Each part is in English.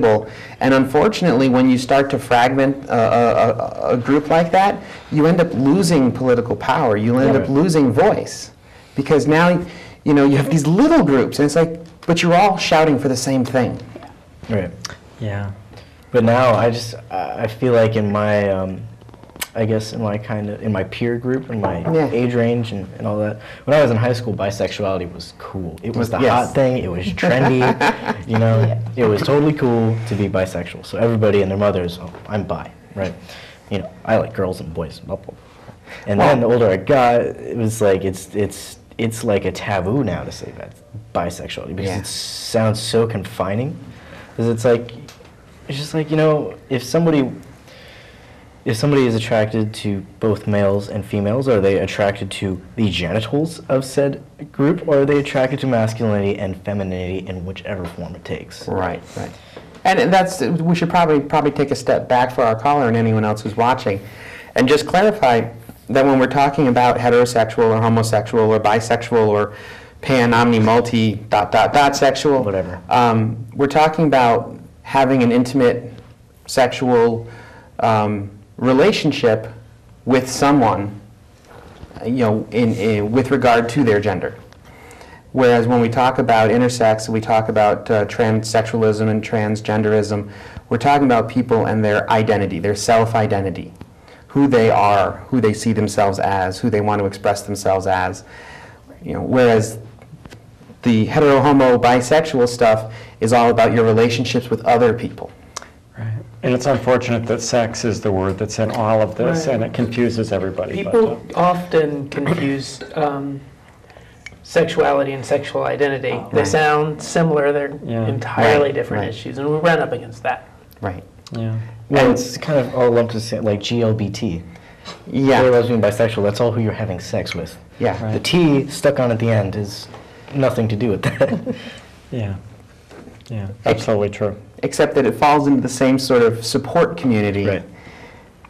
people. And unfortunately, when you start to fragment a group like that, you end up losing political power. You end up losing voice. Because now, you know, you have these little groups, and it's like, but you're all shouting for the same thing. Right. Yeah. But now I feel like in my, I guess in my peer group, in my age range and all that, when I was in high school, bisexuality was cool. It was the hot thing, it was trendy, you know, it was totally cool to be bisexual. So everybody and their mothers, oh, I'm bi, right? You know, I like girls and boys, blah, blah. And then the older I got, it was like, it's like a taboo now to say that bisexuality, because it sounds so confining. Because it's just like, you know, if somebody is attracted to both males and females, are they attracted to the genitals of said group, or are they attracted to masculinity and femininity in whichever form it takes? Right, right. And we should probably take a step back for our caller and anyone else who's watching, and just clarify that when we're talking about heterosexual or homosexual or bisexual or pan, omni, multi, ... sexual, whatever, we're talking about having an intimate sexual relationship with someone, you know, with regard to their gender. Whereas when we talk about intersex, we talk about transsexualism and transgenderism, we're talking about people and their identity, their self-identity, who they are, who they see themselves as, who they want to express themselves as. You know, whereas the hetero, homo, bisexual stuff is all about your relationships with other people. Right. And it's unfortunate that sex is the word that's in all of this, and it confuses everybody. People often confuse sexuality and sexual identity. They sound similar, they're entirely different issues, and we run up against that. Right. Yeah. Well, it's kind of all lumped to like GLBT. Yeah. Gay, lesbian, bisexual, that's all who you're having sex with. Yeah. Right. The T stuck on at the end is nothing to do with that. Yeah. Yeah, absolutely true. Except that it falls into the same sort of support community. Right.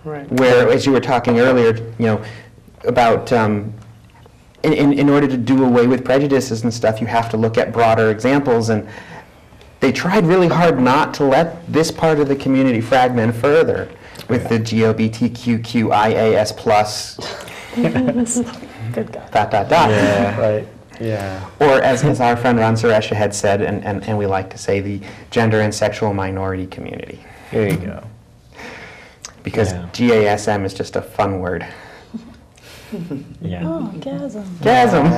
Right. Where, as you were talking earlier, you know, about in order to do away with prejudices and stuff, you have to look at broader examples, and they tried really hard not to let this part of the community fragment further with the GLBTQIAS+. Good guy. Yeah, right. Yeah. Or as our friend Ron Suresha had said, and we like to say, the gender and sexual minority community. There you go. Because GASM is just a fun word. Yeah. Oh, gasm. GASM.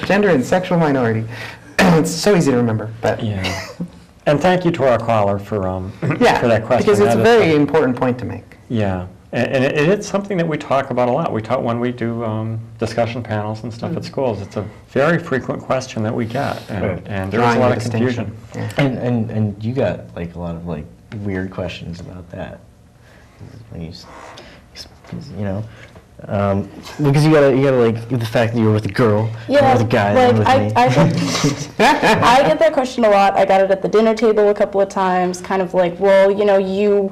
Gender and sexual minority. It's so easy to remember, but Yeah. And thank you to our caller for for that question. because it's That a is very something- important point to make. Yeah. And it's something that we talk about a lot. We talk when we do discussion panels and stuff at schools. It's a very frequent question that we get, and there's Drawing a lot the of confusion. distinction. Yeah. And you got like a lot of like weird questions about that when you know, because you gotta like the fact that you were with a girl, Yeah, with a guy, like and with me. I get that question a lot. I got it at the dinner table a couple of times, kind of like, well, you know, you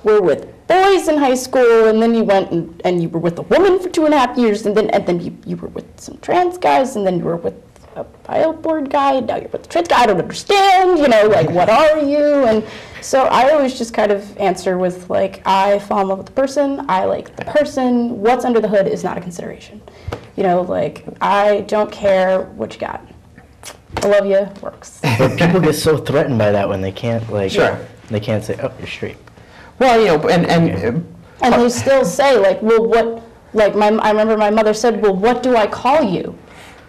were with boys in high school, and then you went and you were with a woman for 2.5 years, and then you were with some trans guys, and then you were with a bio board guy, and now you're with a trans guy. I don't understand, you know, like, what are you? And so I always just kind of answer with, like, I fall in love with the person, I like the person, what's under the hood is not a consideration. You know, like, I don't care what you got. I love you, works. But people get so threatened by that when they can't like they can't say, oh, you're straight. Well, you know, and they still say, like, well, what, like, I remember my mother said, well, what do I call you?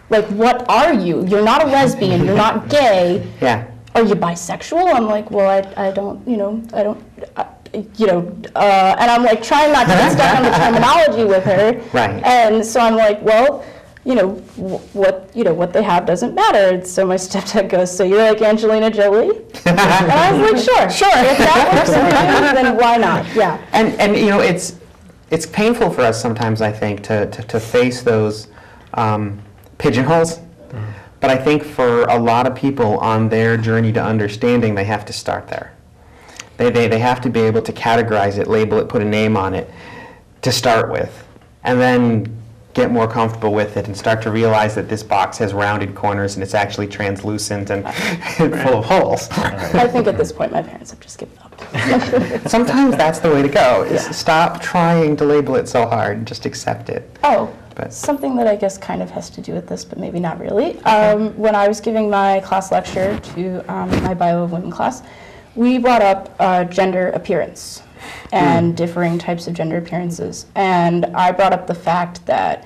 Like, what are you? You're not a lesbian, you're not gay. Yeah. Are you bisexual? I'm like, well, I don't, you know, and I'm like trying not to get stuck on the terminology with her. Right. And so I'm like, well, you know, what they have doesn't matter. And so my stepdad goes, so you're like Angelina Jolie? And I was like, sure. If that works for you, then why not? Yeah. And you know, it's painful for us sometimes, I think, to face those pigeonholes. But I think for a lot of people on their journey to understanding, they have to start there. They have to be able to categorize it, label it, put a name on it to start with. And then get more comfortable with it and start to realize that this box has rounded corners and it's actually translucent and full of holes. I think at this point my parents have just given up. Sometimes that's the way to go, is stop trying to label it so hard and just accept it. Oh, But- something that I guess kind of has to do with this, but maybe not really. When I was giving my class lecture to my Bio of Women class, we brought up gender appearance and differing types of gender appearances. And I brought up the fact that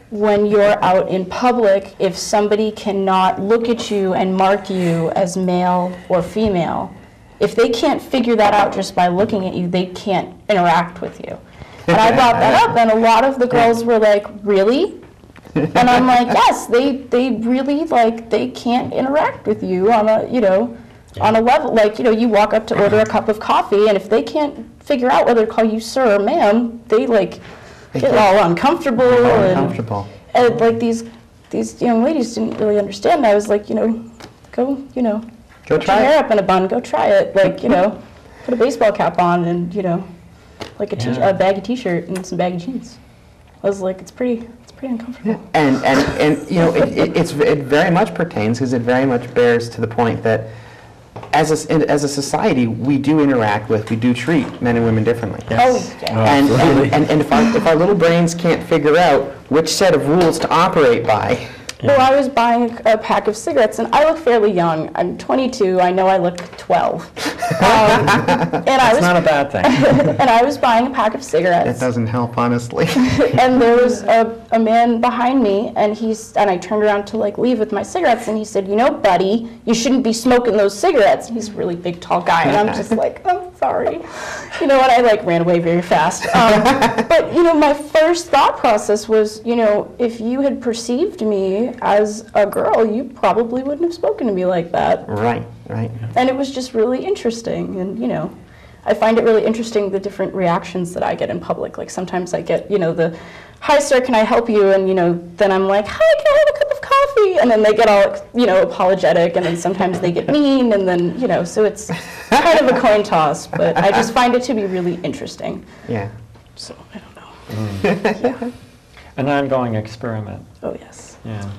when you're out in public, if somebody cannot look at you and mark you as male or female, if they can't figure that out just by looking at you, they can't interact with you. And I brought that up, and a lot of the girls were like, really? And I'm like, yes, they really, like, they can't interact with you on a, you know, on a level, like, you know, you walk up to order a cup of coffee, and if they can't figure out whether to call you sir or ma'am, they, like, get all uncomfortable. And like, these young ladies didn't really understand. And I was like, you know, go Go put try your it. hair up in a bun, go try it. Like, you know, put a baseball cap on and, you know, like a baggy t-shirt and some baggy jeans. I was like, it's pretty uncomfortable. And you know, it very much pertains, because it very much bears to the point that as a society, we do treat men and women differently. Oh, yeah. And if our little brains can't figure out which set of rules to operate by. Well, I was buying a pack of cigarettes, and I look fairly young. I'm 22. I know I look 12. And It's not a bad thing. and I was buying a pack of That cigarettes. doesn't help, honestly. And there was a man behind me, and I turned around to like leave with my cigarettes, and he said, you know, buddy, you shouldn't be smoking those cigarettes. He's a really big, tall guy, and I'm just like, I'm sorry. You know what, I like ran away very fast. But, you know, my first thought process was, you know, if you had perceived me as a girl, you probably wouldn't have spoken to me like that. Right. And it was just really interesting, and, you know, I find it really interesting the different reactions that I get in public. Like sometimes I get, you know, the, hi sir, can I help you? And, you know, then I'm like, hi, can I have a cup of coffee? And then they get all, you know, apologetic, and then sometimes they get mean, and then, you know, so it's kind of a coin toss, but I just find it to be really interesting. Yeah. So, I don't know. Yeah. An ongoing experiment. Oh, yes. Yeah.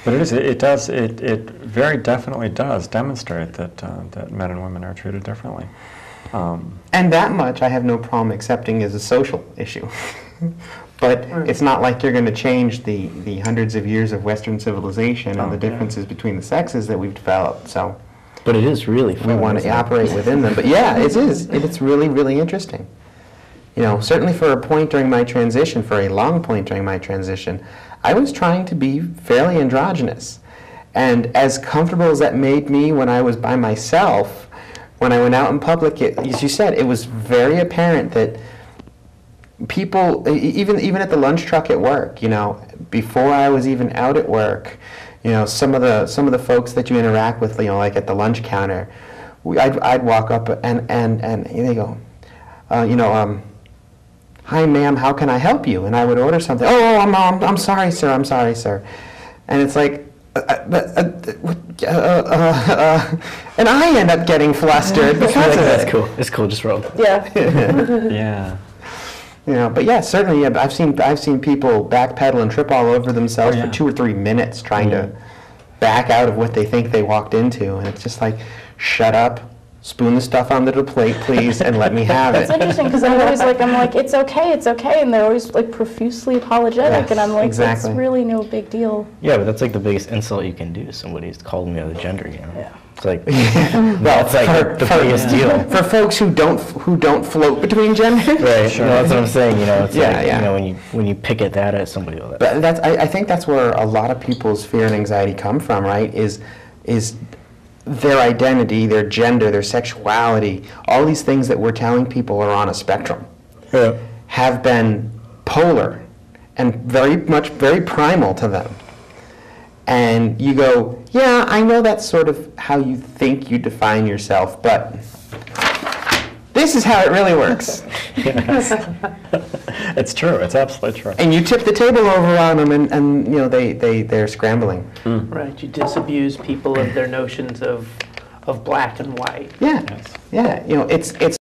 But it very definitely does demonstrate that men and women are treated differently. And that much I have no problem accepting as a social issue. But it's not like you're going to change the hundreds of years of Western civilization and the differences between the sexes that we've developed. So But it is really fun. we want to operate within them. But yeah, it is. It's really, really interesting. You know, certainly for a point during my transition, for a long point during my transition, I was trying to be fairly androgynous. And as comfortable as that made me when I was by myself, when I went out in public, as you said, it was very apparent that people, even at the lunch truck at work, you know, before I was even out at work, you know, some of the folks that you interact with, you know, like at the lunch counter, I'd walk up and they go, you know, hi ma'am, how can I help you? And I would order something. Oh, I'm sorry, sir. I'm sorry, sir. And it's like, and I end up getting flustered because of That's it. cool. It's cool. Just roll. Yeah. Yeah. You know, but yeah, certainly, yeah, I've seen people backpedal and trip all over themselves yeah. for 2 or 3 minutes trying to back out of what they think they walked into, and it's just like, shut up, spoon the stuff on the plate, please, and let me have It's it. interesting because I'm like, it's okay, and they're always like profusely apologetic, Yes, and I'm like, exactly. it's really no big deal. Yeah, but that's like the biggest insult you can do to somebody is calling me other gender, you know? Yeah. It's like, Well, it's like the biggest deal. For folks who don't float between genders. Right, Sure. no, that's what I'm saying, you know, it's Yeah, like, yeah. you know, when you pick at that at somebody, well, But I think that's where a lot of people's fear and anxiety come from, right? Is their identity, their gender, their sexuality, all these things that we're telling people are on a spectrum, have been polar and very primal to them. And you go, yeah, I know that's sort of how you think you define yourself, but this is how it really works. It's true. It's absolutely true. And you tip the table over on them, and you know they're scrambling. Right, you disabuse people of their notions of black and white. Yeah, Yes. yeah. You know, it's